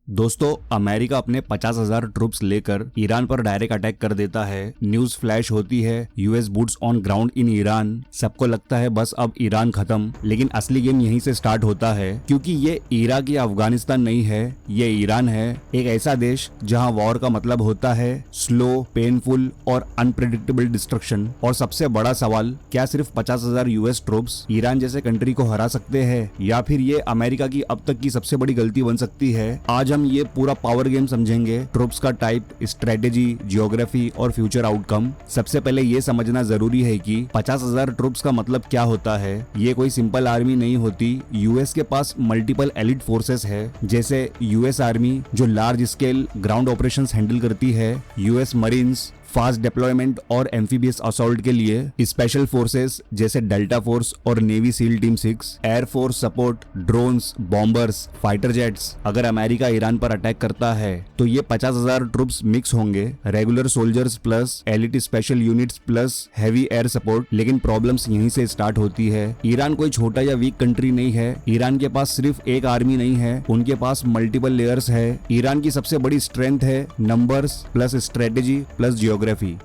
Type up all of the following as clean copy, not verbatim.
दोस्तों, अमेरिका अपने 50,000 ट्रूप्स लेकर ईरान पर डायरेक्ट अटैक कर देता है। न्यूज फ्लैश होती है, US boots on ground in Iran. सबको लगता है बस अब ईरान खत्म, लेकिन असली गेम यहीं से स्टार्ट होता है, क्योंकि ये इराक या अफगानिस्तान नहीं है, ये ईरान है। एक ऐसा देश जहां वॉर का मतलब होता है स्लो, पेनफुल और अनप्रेडिक्टेबल डिस्ट्रक्शन। और सबसे बड़ा सवाल, क्या सिर्फ 50,000 यूएस ट्रूप्स ईरान जैसे कंट्री को हरा सकते हैं, या फिर ये अमेरिका की अब तक की सबसे बड़ी गलती बन सकती है? आज हम ये पूरा पावर गेम समझेंगे, ट्रूप्स का टाइप, स्ट्रेटेजी, जियोग्राफी और फ्यूचर आउटकम। सबसे पहले ये समझना जरूरी है कि 50,000 ट्रूप्स का मतलब क्या होता है। ये कोई सिंपल आर्मी नहीं होती। यूएस के पास मल्टीपल एलिट फोर्सेस है, जैसे यूएस आर्मी जो large scale ground operations handle करती है, यूएस मरीन्स फास्ट डिप्लॉयमेंट और एम्फीबियस असॉल्ट के लिए, स्पेशल फोर्सेस जैसे डेल्टा फोर्स और navy seal team 6, air force support, drones, bombers, fighter jets. अगर अमेरिका ईरान पर अटैक करता है तो ये 50,000 ट्रूप्स मिक्स होंगे, regular soldiers plus elite special units plus heavy air support. लेकिन प्रॉब्लम्स यहीं से स्टार्ट होती है। ईरान कोई छोटा या वीक कंट्री नहीं है। ईरान के पास सिर्फ एक आर्मी नहीं है, उनके पास मल्टीपल लेयर्स है। ईरान की सबसे बड़ी स्ट्रेंथ है numbers plus strategy plus geography.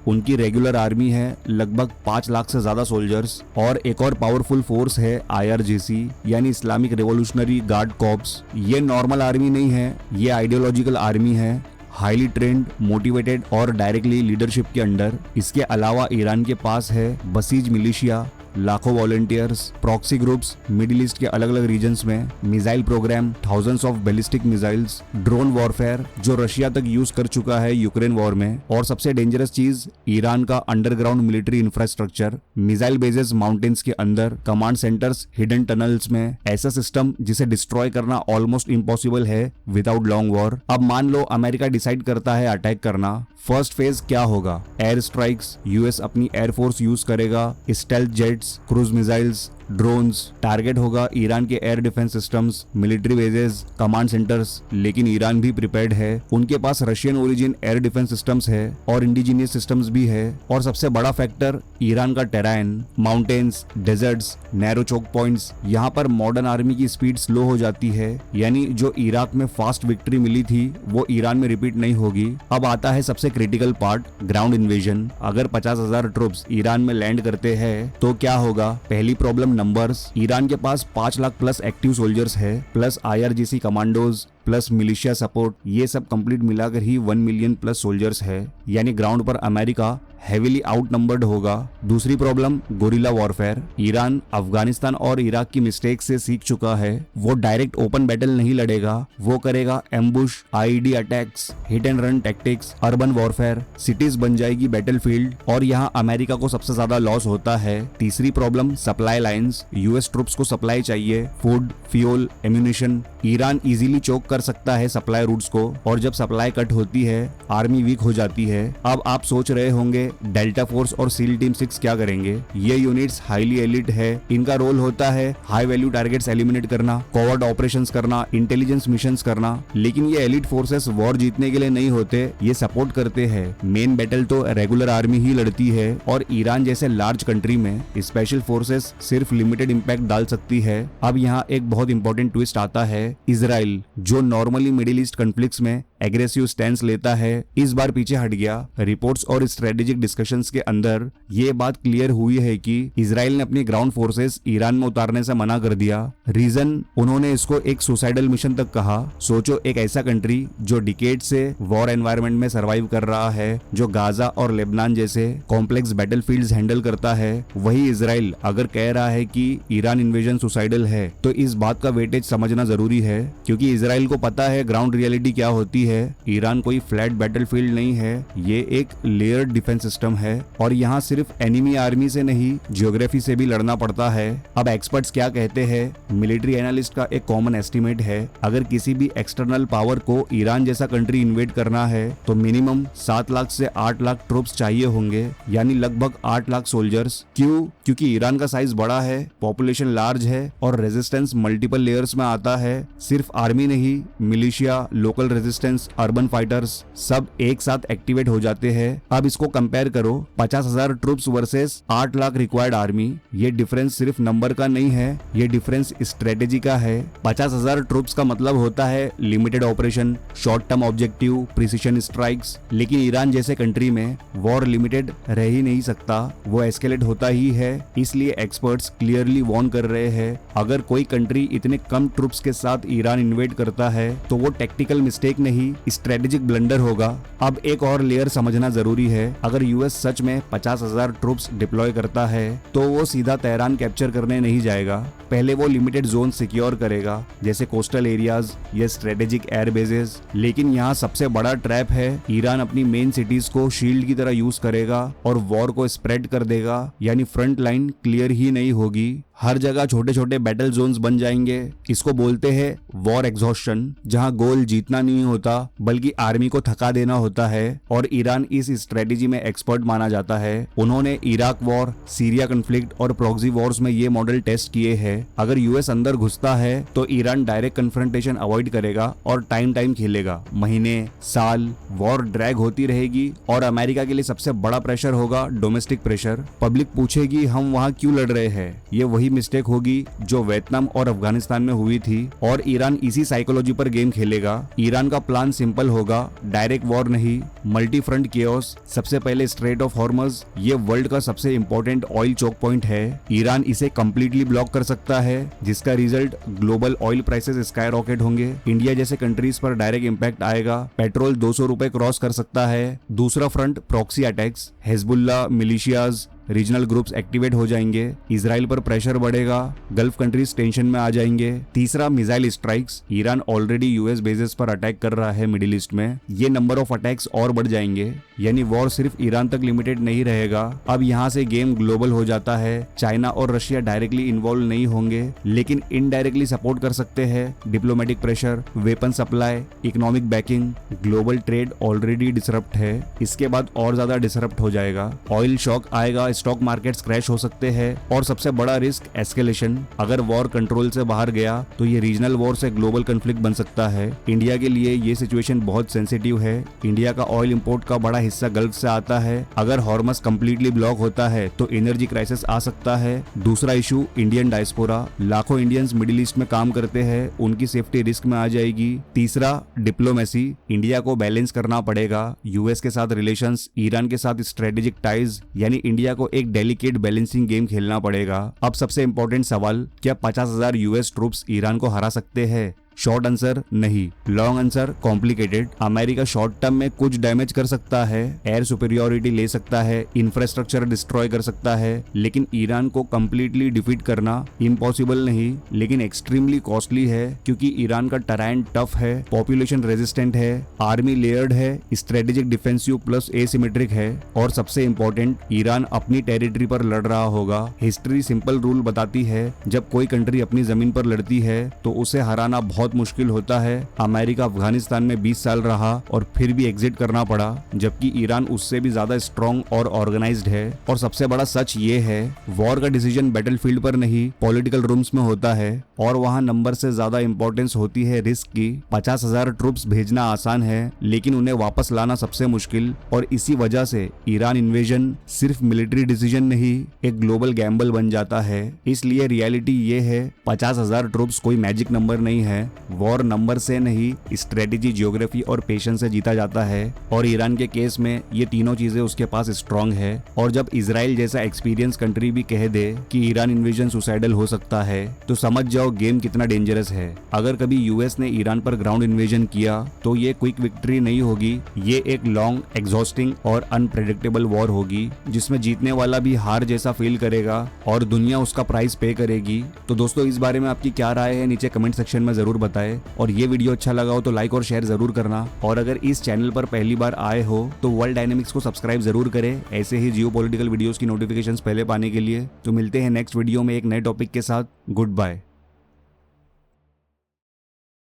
उनकी रेगुलर आर्मी है लगभग 5 लाख से ज्यादा सोल्जर्स, और एक और पावरफुल फोर्स है आईआरजीसी यानी इस्लामिक रिवॉल्यूशनरी गार्ड कॉर्प्स। ये नॉर्मल आर्मी नहीं है, ये आइडियोलॉजिकल आर्मी है, हाईली ट्रेंड, मोटिवेटेड और डायरेक्टली लीडरशिप के अंडर। इसके अलावा ईरान के पास है बसीज मिलिशिया, लाखों volunteers, proxy groups Middle East के अलग अलग रीजन्स में, missile programme, thousands of ballistic missiles, drone warfare जो रशिया तक यूज कर चुका है यूक्रेन वॉर में, और सबसे डेंजरस चीज ईरान का underground military infrastructure, missile bases mountains के अंदर, कमांड सेंटर्स हिडन टनल्स में, ऐसा सिस्टम जिसे डिस्ट्रॉय करना ऑलमोस्ट इम्पॉसिबल है विदाउट लॉन्ग वॉर। अब मान लो अमेरिका डिसाइड करता है अटैक करना। फर्स्ट फेज क्या होगा? Air strikes. यूएस अपनी एयरफोर्स यूज करेगा, stealth jets, cruise missiles, drones. Target होगा ईरान के air defence systems, military bases, command centres. लेकिन ईरान भी प्रिपेयर्ड है, उनके पास Russian origin air defence systems है और इंडिजीनियस सिस्टम्स भी है। और सबसे बड़ा फैक्टर ईरान का terrain, mountains, deserts, narrow choke points. यहाँ पर मॉडर्न आर्मी की स्पीड स्लो हो जाती है, यानी जो इराक में फास्ट विक्ट्री मिली थी वो ईरान में रिपीट नहीं होगी। अब आता है सबसे क्रिटिकल पार्ट, ग्राउंड इन्वेजन। अगर 50,000 ट्रूप्स ईरान में लैंड करते हैं तो क्या होगा? पहली प्रॉब्लम नंबर्स। ईरान के पास 5 लाख प्लस एक्टिव सोल्जर्स है, plus IRGC commandos plus militia support. ये सब कंप्लीट मिलाकर ही 1 मिलियन प्लस सोल्जर्स है, यानी ग्राउंड पर अमेरिका हेवीली आउटनंबर्ड होगा। दूसरी problem, guerrilla warfare. Iran Afghanistan और इराक की मिस्टेक से सीख चुका है। वो डायरेक्ट ओपन बैटल नहीं लड़ेगा, वो करेगा ambush, IED attacks, hit and run tactics, urban warfare. Cities बन जाएगी बैटलफील्ड, और यहाँ अमेरिका को सबसे ज्यादा लॉस होता है। तीसरी problem, supply lines. US troops को सप्लाई चाहिए, food, fuel, ammunition. Iran easily choke कर सकता है सप्लाई रूट्स को, और जब सप्लाई कट होती है आर्मी वीक हो जाती है। अब आप सोच रहे होंगे डेल्टा फोर्स और सील टीम 6 क्या करेंगे? ये यूनिट्स हाईली एलिट है, इनका रोल होता है हाई वैल्यू टारगेट्स एलिमिनेट करना, कॉवर्ड ऑपरेशंस करना, इंटेलिजेंस मिशंस करना। लेकिन ये एलिट फोर्सेस वॉर जीतने के लिए नहीं होते, ये सपोर्ट करते हैं। मेन बैटल तो रेगुलर आर्मी ही लड़ती है, और ईरान जैसे लार्ज कंट्री में स्पेशल फोर्सेस सिर्फ लिमिटेड इंपैक्ट डाल सकती है। अब यहाँ एक बहुत इंपॉर्टेंट ट्विस्ट आता है, इजराइल जो नॉर्मली मिडिल ईस्ट कॉन्फ्लिक्ट्स में एग्रेसिव स्टैंड लेता है, इस बार पीछे हट गया। रिपोर्ट्स और स्ट्रेटेजिक डिस्कशंस के अंदर ये बात क्लियर हुई है कि इजराइल ने अपनी ग्राउंड फोर्सेस ईरान में उतारने से मना कर दिया। रीजन, उन्होंने इसको एक सुसाइडल मिशन तक कहा। सोचो, एक ऐसा कंट्री जो डिकेड से वॉर एनवायरनमेंट में सर्वाइव कर रहा है, जो गाजा और लेबनान जैसे कॉम्प्लेक्स बैटलफील्ड्स हैंडल करता है, वही इजराइल अगर कह रहा है कि ईरान इन्वेजन सुसाइडल है, तो इस बात का वेटेज समझना जरूरी है, क्योंकि इजराइल को पता है ग्राउंड रियलिटी क्या होती है। ईरान कोई फ्लैट बैटलफील्ड नहीं है, ये एक लेयर्ड डिफेंस सिस्टम है, और यहाँ सिर्फ एनिमी आर्मी से नहीं, जियोग्राफी से भी लड़ना पड़ता है। अब एक्सपर्ट्स क्या कहते हैं? मिलिट्री एनालिस्ट का एक कॉमन एस्टिमेट है, अगर किसी भी एक्सटर्नल पावर को ईरान जैसा कंट्री इन्वेड करना है तो मिनिमम 7 लाख से 8 लाख ट्रूप्स चाहिए होंगे, यानी लगभग 8 लाख सोल्जर्स। क्यों? क्योंकि ईरान का साइज बड़ा है, पॉपुलेशन लार्ज है, और रेजिस्टेंस मल्टीपल लेयर्स में आता है। सिर्फ आर्मी नहीं, militia, local resistance drones, urban fighters सब एक साथ एक्टिवेट हो जाते हैं। अब इसको कंपेयर करो 50,000 troops versus 8 lakh required army. ये डिफरेंस सिर्फ नंबर का नहीं है, ये डिफरेंस स्ट्रेटेजी का है। 50,000 ट्रूप्स का मतलब होता है limited operation, short term objective, precision strikes. लेकिन ईरान जैसे कंट्री में वॉर लिमिटेड रह ही नहीं सकता, वो एस्केलेट होता ही है। इसलिए एक्सपर्ट्स क्लियरली वार्न कर रहे हैं, अगर कोई कंट्री इतने कम ट्रूप्स के साथ ईरान इन्वेड करता है तो वो टेक्टिकल मिस्टेक नहीं, स्ट्रेटेजिक ब्लंडर होगा। अब एक और लेयर समझना जरूरी है, अगर यूएस सच में 50,000 ट्रूप्स डिप्लॉय करता है तो वो सीधा तेहरान कैप्चर करने नहीं जाएगा। पहले वो लिमिटेड जोन सिक्योर करेगा, जैसे कोस्टल एरियाज या स्ट्रेटेजिक एयर बेसेस। लेकिन यहाँ सबसे बड़ा ट्रैप है, ईरान अपनी मेन सिटीज को शील्ड की तरह यूज करेगा और वॉर को स्प्रेड कर देगा, यानी फ्रंट लाइन क्लियर ही नहीं होगी। हर जगह छोटे छोटे बैटल जोन्स बन जाएंगे। इसको बोलते हैं वॉर एग्जॉस्शन, जहां गोल जीतना नहीं होता बल्कि आर्मी को थका देना होता है। और ईरान इस स्ट्रेटेजी में एक्सपर्ट माना जाता है। उन्होंने इराक वॉर, सीरिया कन्फ्लिक्ट और प्रॉक्सी वॉर्स में ये मॉडल टेस्ट किए हैं। अगर यूएस अंदर घुसता है तो ईरान डायरेक्ट कन्फ्रंटेशन अवॉइड करेगा और टाइम खेलेगा। महीने, साल वॉर ड्रैग होती रहेगी और अमेरिका के लिए सबसे बड़ा प्रेशर होगा डोमेस्टिक प्रेशर। पब्लिक पूछेगी हम वहां क्यों लड़ रहे हैं। ये वही मिस्टेक होगी जो वियतनाम और अफगानिस्तान में हुई थी और ईरान इसी साइकोलॉजी पर गेम खेलेगा। ईरान का प्लान सिंपल होगा, डायरेक्ट वॉर नहीं, मल्टी फ्रंट केओस। सबसे पहले स्ट्रेट ऑफ हॉर्मज, ये वर्ल्ड का सबसे इंपॉर्टेंट ऑयल चोक पॉइंट है। ईरान इसे कंप्लीटली ब्लॉक कर सकता है, जिसका result global oil prices sky rocket होंगे। इंडिया जैसे कंट्रीज पर डायरेक्ट इंपैक्ट आएगा, पेट्रोल 200 रुपए क्रॉस कर सकता है। दूसरा front proxy attacks, Hezbollah, militias, regional groups activate हो जाएंगे। इजराइल पर प्रेशर बढ़ेगा, गल्फ कंट्रीज टेंशन में आ जाएंगे। तीसरा missile strikes, Iran already US bases पर अटैक कर रहा है मिडिल ईस्ट में, ये नंबर ऑफ अटैक्स और बढ़ जाएंगे, यानी वॉर सिर्फ ईरान तक लिमिटेड नहीं रहेगा। अब यहाँ से गेम ग्लोबल हो जाता है। चाइना और रशिया डायरेक्टली इन्वॉल्व नहीं होंगे लेकिन इनडायरेक्टली सपोर्ट कर सकते हैं। Diplomatic pressure, weapon supply, economic banking, global trade already disrupt है, इसके बाद और ज्यादा डिसरप्ट हो जाएगा। ऑयल शॉक आएगा, स्टॉक मार्केट्स क्रैश हो सकते हैं और सबसे बड़ा रिस्क एस्केलेशन। अगर वॉर कंट्रोल से बाहर गया तो ये रीजनल वॉर से ग्लोबल कॉन्फ्लिक्ट बन सकता है। इंडिया के लिए ये सिचुएशन बहुत सेंसिटिव है। इंडिया का ऑयल इंपोर्ट का बड़ा हिस्सा गल्फ से आता है। अगर हॉर्मस कंप्लीटली ब्लॉक होता है तो एनर्जी क्राइसिस आ सकता है। दूसरा इशू इंडियन डायस्पोरा, लाखों इंडियंस मिडिल ईस्ट में काम करते हैं, उनकी सेफ्टी रिस्क में आ जाएगी। तीसरा डिप्लोमेसी, इंडिया को बैलेंस करना पड़ेगा, यूएस के साथ रिलेशंस, ईरान के साथ स्ट्रेटेजिक टाइज, यानी इंडिया को एक डेलिकेट बैलेंसिंग गेम खेलना पड़ेगा। अब सबसे इंपॉर्टेंट सवाल, क्या 50,000 यूएस ट्रूप्स ईरान को हरा सकते हैं? शॉर्ट आंसर नहीं, long answer complicated. America short term में कुछ डैमेज कर सकता है, एयर सुपीरियोरिटी ले सकता है, इंफ्रास्ट्रक्चर डिस्ट्रॉय कर सकता है, लेकिन ईरान को कंप्लीटली डिफीट करना इम्पॉसिबल नहीं, लेकिन एक्सट्रीमली कॉस्टली है, क्योंकि ईरान का टराइन टफ है, पॉपुलेशन रेजिस्टेंट है, आर्मी लेयर्ड है, स्ट्रेटेजिक डिफेंसिव प्लस एसिमेट्रिक है, और सबसे इंपॉर्टेंट ईरान अपनी टेरिटरी पर लड़ रहा होगा। हिस्ट्री सिंपल रूल बताती है, जब कोई कंट्री अपनी जमीन पर लड़ती है तो उसे हराना बहुत मुश्किल होता है। अमेरिका अफगानिस्तान में 20 साल रहा और फिर भी एग्जिट करना पड़ा, जबकि ईरान उससे भी ज्यादा स्ट्रॉन्ग और ऑर्गेनाइज्ड है। और सबसे बड़ा सच ये है, वॉर का डिसीजन बैटलफील्ड पर नहीं, पॉलिटिकल रूम्स में होता है, और वहां नंबर से ज्यादा इंपॉर्टेंस होती है रिस्क की। 50,000 ट्रूप्स भेजना आसान है, लेकिन उन्हें वापस लाना सबसे मुश्किल, और इसी वजह से ईरान इन्वेजन सिर्फ मिलिट्री डिसीजन नहीं, एक ग्लोबल गैम्बल बन जाता है। इसलिए रियलिटी ये है, 50,000 ट्रूप्स कोई मैजिक नंबर नहीं है। वॉर नंबर से नहीं, स्ट्रेटेजी, जियोग्राफी और पेशेंस से जीता जाता है, और ईरान के केस में ये तीनों चीजें उसके पास स्ट्रांग है। और जब इजराइल जैसा एक्सपीरियंस कंट्री भी कह दे कि ईरान इन्वेजन सुसाइडल हो सकता है, तो समझ जाओ गेम कितना डेंजरस है। अगर कभी यूएस ने ईरान पर ग्राउंड इन्वेजन किया तो ये क्विक विक्ट्री नहीं होगी, ये एक लॉन्ग, एग्जॉस्टिंग और अनप्रेडिक्टेबल वॉर होगी, जिसमें जीतने वाला भी हार जैसा फील करेगा और दुनिया उसका प्राइस पे करेगी। तो दोस्तों, इस बारे में आपकी क्या राय है, नीचे कमेंट सेक्शन में जरूर बताएं। और ये वीडियो अच्छा लगा हो तो लाइक और शेयर जरूर करना, और अगर इस चैनल पर पहली बार आए हो तो वर्ल्ड डायनेमिक्स को सब्सक्राइब जरूर करें, ऐसे ही जियोपॉलिटिकल वीडियोस की नोटिफिकेशंस पहले पाने के लिए। तो मिलते हैं नेक्स्ट वीडियो में एक नए टॉपिक के साथ। Good bye.